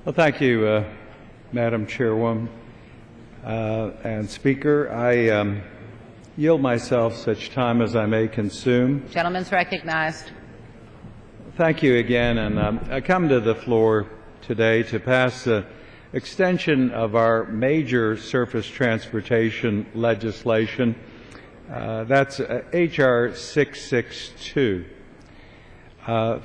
Well, thank you, Madam Chairwoman and Speaker. I yield myself such time as I may consume. Gentleman's recognized. Thank you again, and I come to the floor today to pass the extension of our major surface transportation legislation. That's H.R. 662.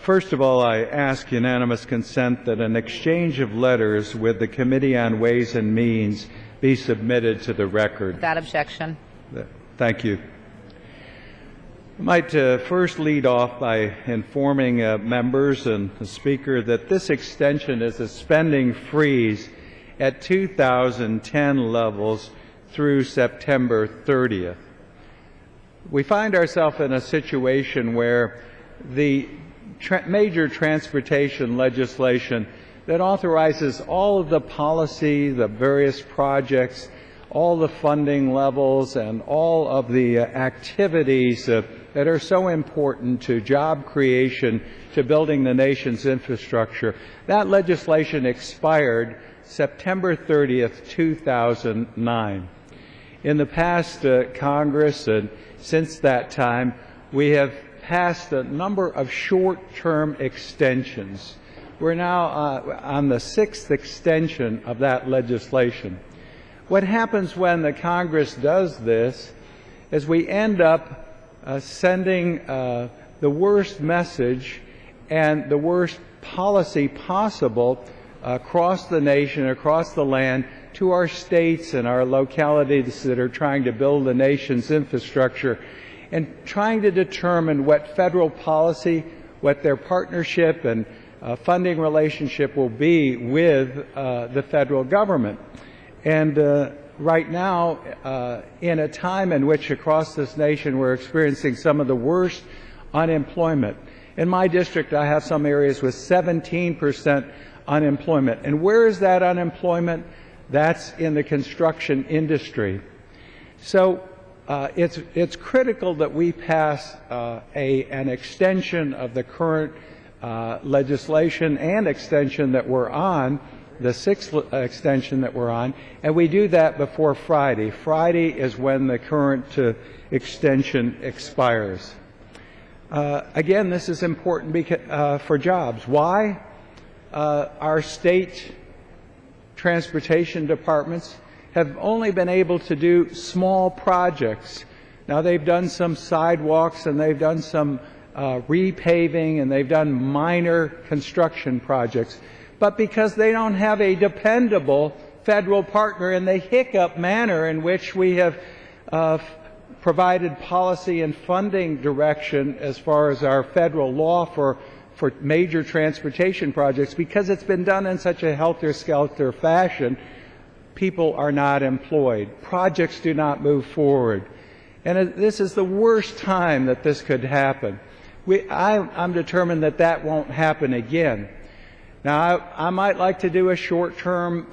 First of all, I ask unanimous consent that an exchange of letters with the Committee on Ways and Means be submitted to the record. Without objection. Thank you. I might first lead off by informing members and the Speaker that this extension is a spending freeze at 2010 levels through September 30th. We find ourselves in a situation where the major transportation legislation that authorizes all of the policy, the various projects, all the funding levels, and all of the activities that are so important to job creation, to building the nation's infrastructure. That legislation expired September 30th, 2009. In the past Congress and since that time, we have passed a number of short-term extensions. We're now on the 6th extension of that legislation. What happens when the Congress does this is we end up sending the worst message and the worst policy possible across the nation, across the land, to our states and our localities that are trying to build the nation's infrastructure, and trying to determine what federal policy, what their partnership and funding relationship will be with the federal government. And right now, in a time in which across this nation we're experiencing some of the worst unemployment. In my district, I have some areas with 17% unemployment. And where is that unemployment? That's in the construction industry. So it's critical that we pass an extension of the current legislation and extension that we're on, the 6th extension that we're on, and we do that before Friday. Friday is when the current extension expires. Again, this is important for jobs. Why? Our state transportation departments have only been able to do small projects. Now, they've done some sidewalks and they've done some repaving and they've done minor construction projects. But because they don't have a dependable federal partner in the hiccup manner in which we have provided policy and funding direction as far as our federal law for major transportation projects, because it's been done in such a helter-skelter fashion, people are not employed. Projects do not move forward. And this is the worst time that this could happen. I'm determined that that won't happen again. Now, I might like to do a short-term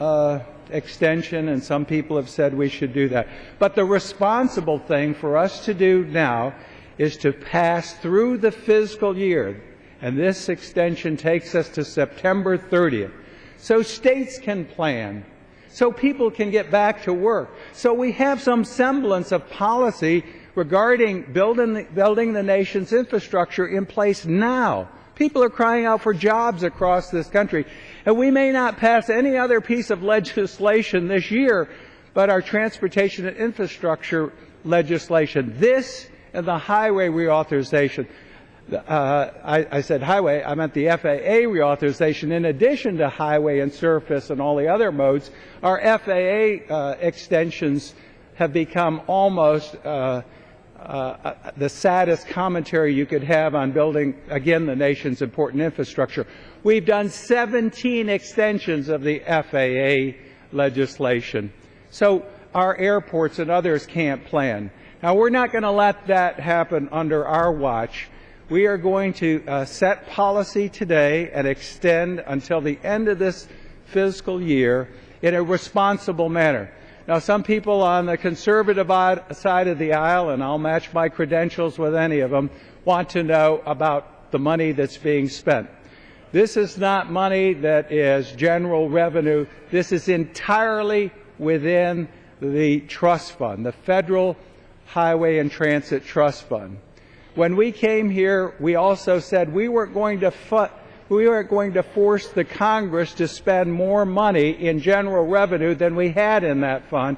extension, and some people have said we should do that. But the responsible thing for us to do now is to pass through the fiscal year, and this extension takes us to September 30th, so states can plan, so people can get back to work, so we have some semblance of policy regarding building the nation's infrastructure in place now. People are crying out for jobs across this country. And we may not pass any other piece of legislation this year, but our transportation and infrastructure legislation, this and the highway reauthorization. I said highway, I meant the FAA reauthorization. In addition to highway and surface and all the other modes, our FAA extensions have become almost the saddest commentary you could have on building, again, the nation's important infrastructure. We've done 17 extensions of the FAA legislation. So our airports and others can't plan. Now, we're not going to let that happen under our watch. We are going to set policy today and extend until the end of this fiscal year in a responsible manner. Now, some people on the conservative side of the aisle, and I'll match my credentials with any of them, want to know about the money that's being spent. This is not money that is general revenue. This is entirely within the trust fund, the Federal Highway and Transit Trust Fund. When we came here, we also said we weren't going to force the Congress to spend more money in general revenue than we had in that fund.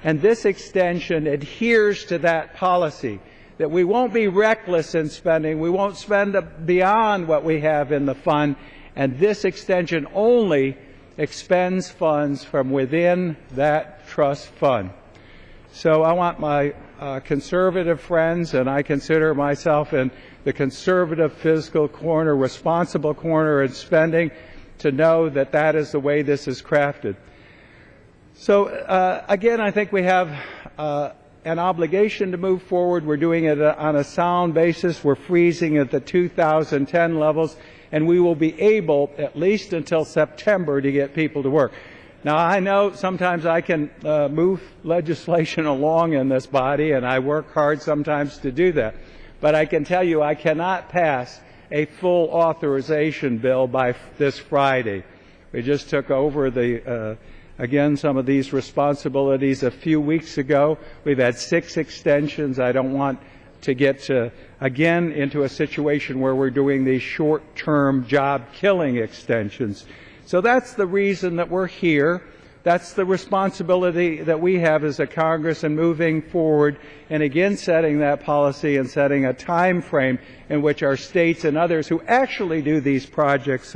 And this extension adheres to that policy, that we won't be reckless in spending. We won't spend beyond what we have in the fund. And this extension only expends funds from within that trust fund. So I want my conservative friends, and I consider myself in the conservative fiscal corner, responsible corner in spending, to know that that is the way this is crafted. So again, I think we have an obligation to move forward. We're doing it on a sound basis. We're freezing at the 2010 levels, and we will be able, at least until September, to get people to work. Now, I know sometimes I can move legislation along in this body, and I work hard sometimes to do that. But I can tell you I cannot pass a full authorization bill by this Friday. We just took over again, some of these responsibilities a few weeks ago. We've had 6 extensions. I don't want to get again into a situation where we're doing these short-term job-killing extensions. So that's the reason that we're here. That's the responsibility that we have as a Congress in moving forward and again setting that policy and setting a time frame in which our states and others who actually do these projects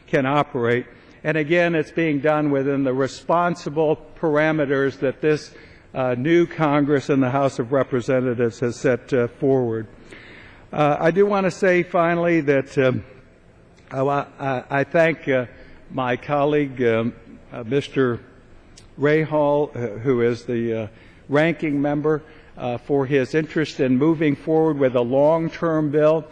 can operate. And again, it's being done within the responsible parameters that this new Congress and the House of Representatives has set forward. I do want to say finally that I thank my colleague, Mr. Rahal, who is the ranking member, for his interest in moving forward with a long-term bill.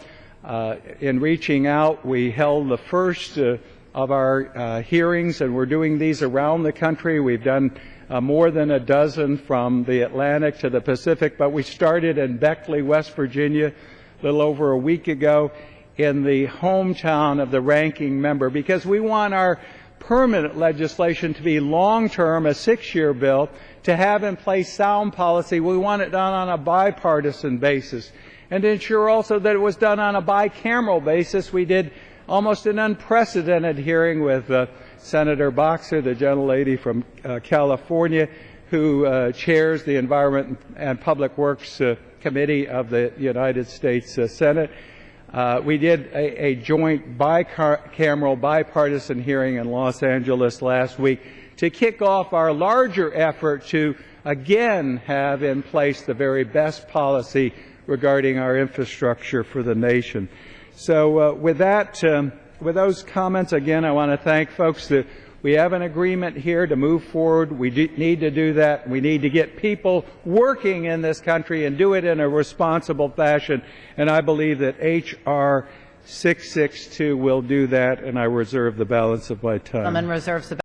In reaching out, we held the first of our hearings, and we're doing these around the country. We've done more than a dozen from the Atlantic to the Pacific, but we started in Beckley, West Virginia, a little over a week ago, in the hometown of the ranking member, because we want our permanent legislation to be long-term, a 6-year bill, to have in place sound policy. We want it done on a bipartisan basis, and to ensure also that it was done on a bicameral basis. We did almost an unprecedented hearing with Senator Boxer, the gentlelady from California, who chairs the Environment and Public Works Committee of the United States Senate. We did a joint bicameral bipartisan hearing in Los Angeles last week to kick off our larger effort to again have in place the very best policy regarding our infrastructure for the nation. So with that, with those comments, again, I want to thank folks that we have an agreement here to move forward. We need to do that. We need to get people working in this country and do it in a responsible fashion. And I believe that H.R. 662 will do that, and I reserve the balance of my time. Reserves the